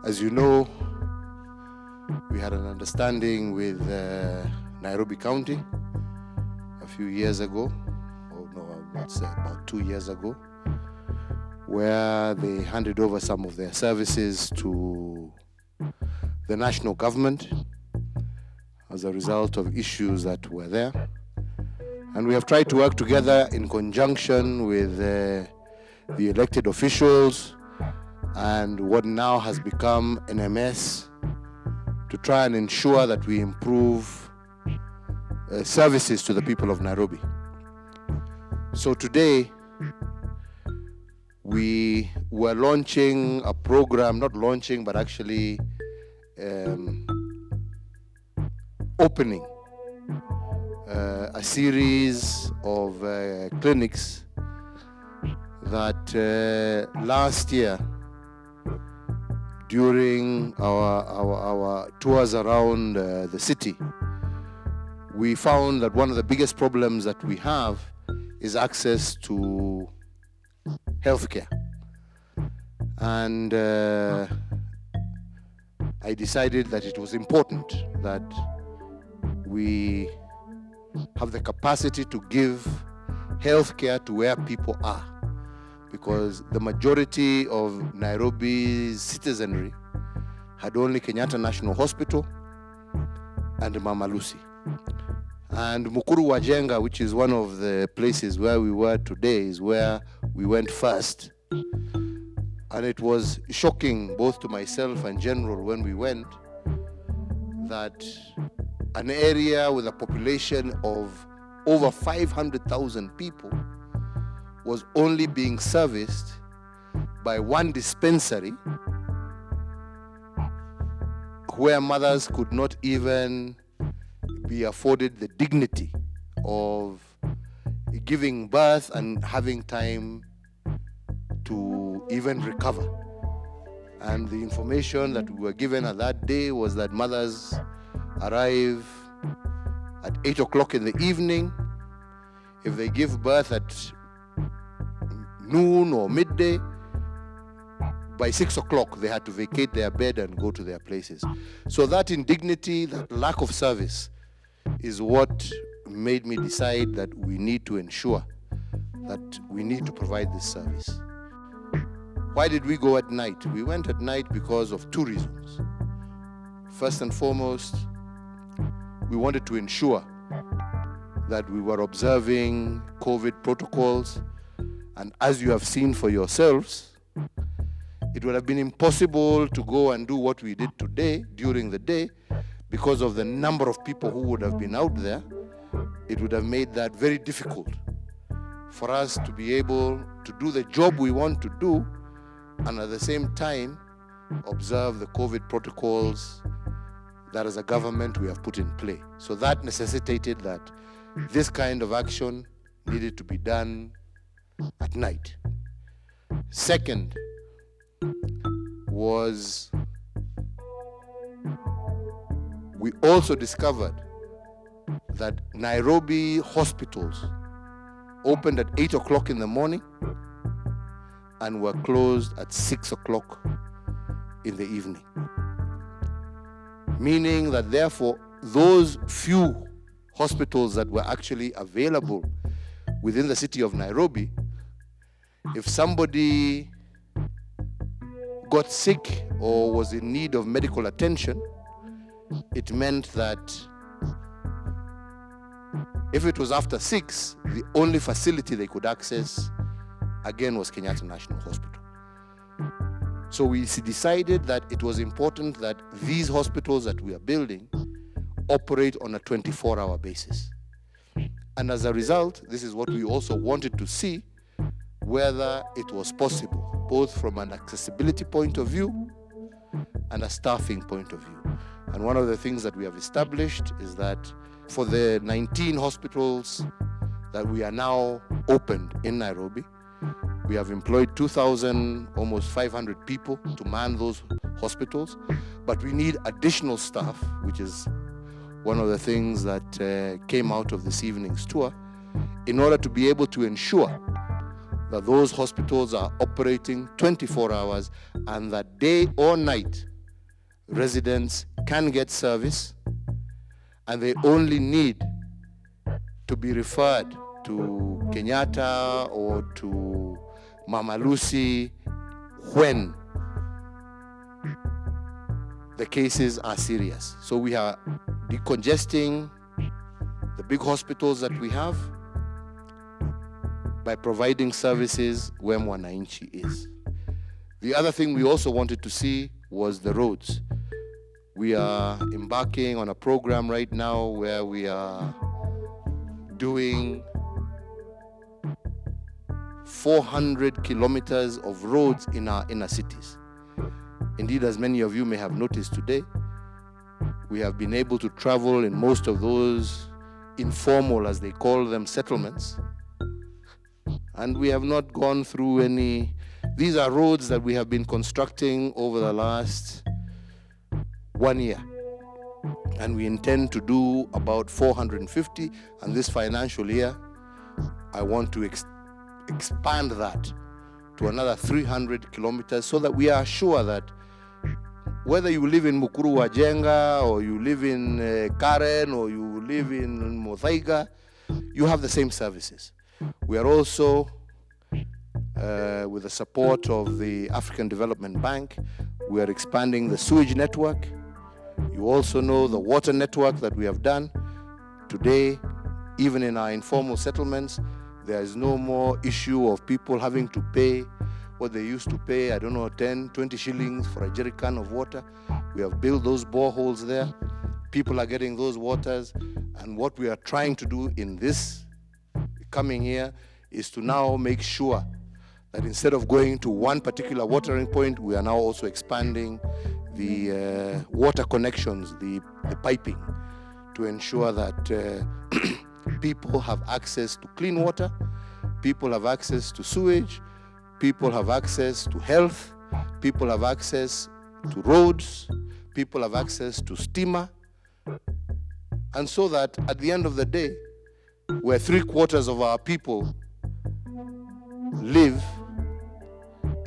As you know, we had an understanding with Nairobi County a few years ago, or no, let's say about 2 years ago, where they handed over some of their services to the national government as a result of issues that were there. And we have tried to work together in conjunction with the elected officials and what now has become NMS to try and ensure that we improve services to the people of Nairobi. So today, we were launching a program, not launching, but actually opening a series of clinics that last year, during our tours around the city, we found that one of the biggest problems that we have is access to healthcare. And I decided that it was important that we have the capacity to give healthcare to where people are, because the majority of Nairobi's citizenry had only Kenyatta National Hospital and Mama Lucy. And Mukuru Wajenga, which is one of the places where we were today, is where we went first. And it was shocking both to myself and General when we went that an area with a population of over 500,000 people was only being serviced by one dispensary where mothers could not even be afforded the dignity of giving birth and having time to even recover. And the information that we were given at that day was that mothers arrive at 8 o'clock in the evening. If they give birth at noon or midday, by 6 o'clock they had to vacate their bed and go to their places. So that indignity, that lack of service, is what made me decide that we need to ensure that we need to provide this service. Why did we go at night? We went at night because of two reasons. First and foremost, we wanted to ensure that we were observing COVID protocols, and as you have seen for yourselves, it would have been impossible to go and do what we did today during the day because of the number of people who would have been out there. It would have made that very difficult for us to be able to do the job we want to do and at the same time observe the COVID protocols that as a government we have put in play. So that necessitated that this kind of action needed to be done at night. Second was we also discovered that Nairobi hospitals opened at 8 o'clock in the morning and were closed at 6 o'clock in the evening. Meaning that therefore those few hospitals that were actually available within the city of Nairobi, if somebody got sick or was in need of medical attention, it meant that if it was after 6, the only facility they could access again was Kenyatta National Hospital. So we decided that it was important that these hospitals that we are building operate on a 24-hour basis. And as a result, this is what we also wanted to see, whether it was possible, both from an accessibility point of view and a staffing point of view. And one of the things that we have established is that for the 19 hospitals that we are now opened in Nairobi, we have employed 2,000, almost 500 people to man those hospitals, but we need additional staff, which is one of the things that came out of this evening's tour, in order to be able to ensure that those hospitals are operating 24 hours and that day or night residents can get service, and they only need to be referred to Kenyatta or to Mama Lucy when the cases are serious. So we are decongesting the big hospitals that we have by providing services where mwananchi is. The other thing we also wanted to see was the roads. We are embarking on a program right now where we are doing 400 kilometers of roads in our inner cities. Indeed, as many of you may have noticed today, we have been able to travel in most of those informal, as they call them, settlements. And we have not gone through any. These are roads that we have been constructing over the last 1 year. And we intend to do about 450. And this financial year, I want to expand that to another 300 kilometers so that we are sure that whether you live in Mukuru Wajenga or you live in Karen or you live in Muthaiga, you have the same services. We are also, with the support of the African Development Bank, we are expanding the sewage network. You also know the water network that we have done. Today, even in our informal settlements, there is no more issue of people having to pay what they used to pay, I don't know, 10, 20 shillings for a jerrycan of water. We have built those boreholes there. People are getting those waters. And what we are trying to do in this coming year is to now make sure that instead of going to one particular watering point, we are now also expanding the water connections, the piping, to ensure that people have access to clean water, people have access to sewage, people have access to health, people have access to roads, people have access to steamer, and so that at the end of the day, where 3/4 of our people live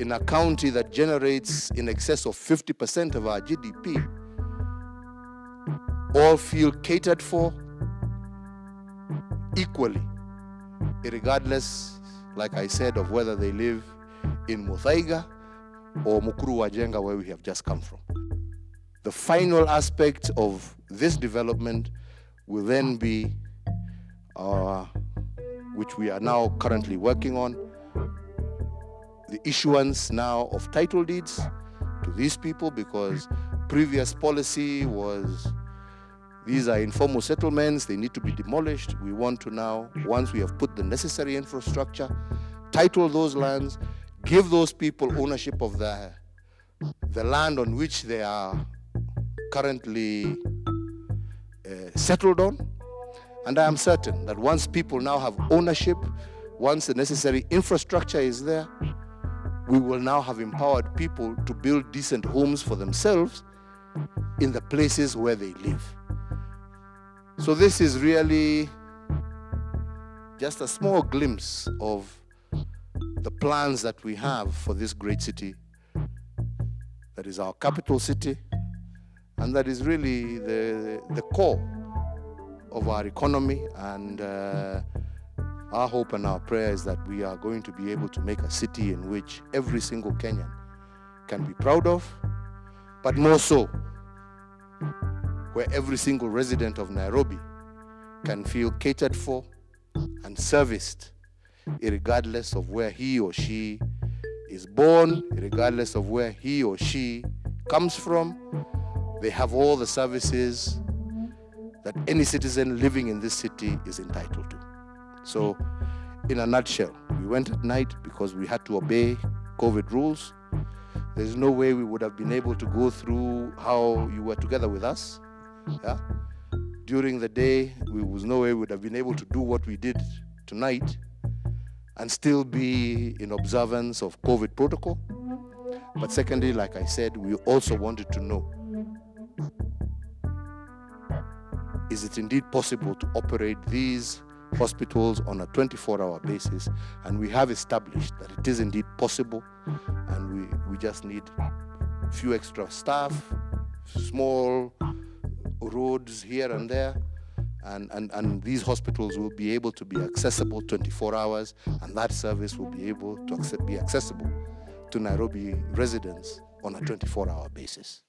in a county that generates in excess of 50% of our GDP, all feel catered for equally, regardless, like I said, of whether they live in Muthaiga or Mukuru Wajenga, where we have just come from. The final aspect of this development will then be, which we are now currently working on, the issuance now of title deeds to these people, because previous policy was these are informal settlements, they need to be demolished. We want to now, once we have put the necessary infrastructure, title those lands, give those people ownership of the land on which they are currently settled on. And I am certain that once people now have ownership, once the necessary infrastructure is there, we will now have empowered people to build decent homes for themselves in the places where they live. So this is really just a small glimpse of the plans that we have for this great city that is our capital city, and that is really the core of our economy. And our hope and our prayer is that we are going to be able to make a city in which every single Kenyan can be proud of, but more so, where every single resident of Nairobi can feel catered for and serviced, regardless of where he or she is born, regardless of where he or she comes from. They have all the services that any citizen living in this city is entitled to. So, in a nutshell, we went at night because we had to obey COVID rules. There's no way we would have been able to go through how you were together with us. Yeah? During the day, there was no way we would have been able to do what we did tonight and still be in observance of COVID protocol. But secondly, like I said, we also wanted to know, is it indeed possible to operate these hospitals on a 24-hour basis? And we have established that it is indeed possible, and we just need a few extra staff, small roads here and there, and these hospitals will be able to be accessible 24 hours, and that service will be able to be accessible to Nairobi residents on a 24-hour basis.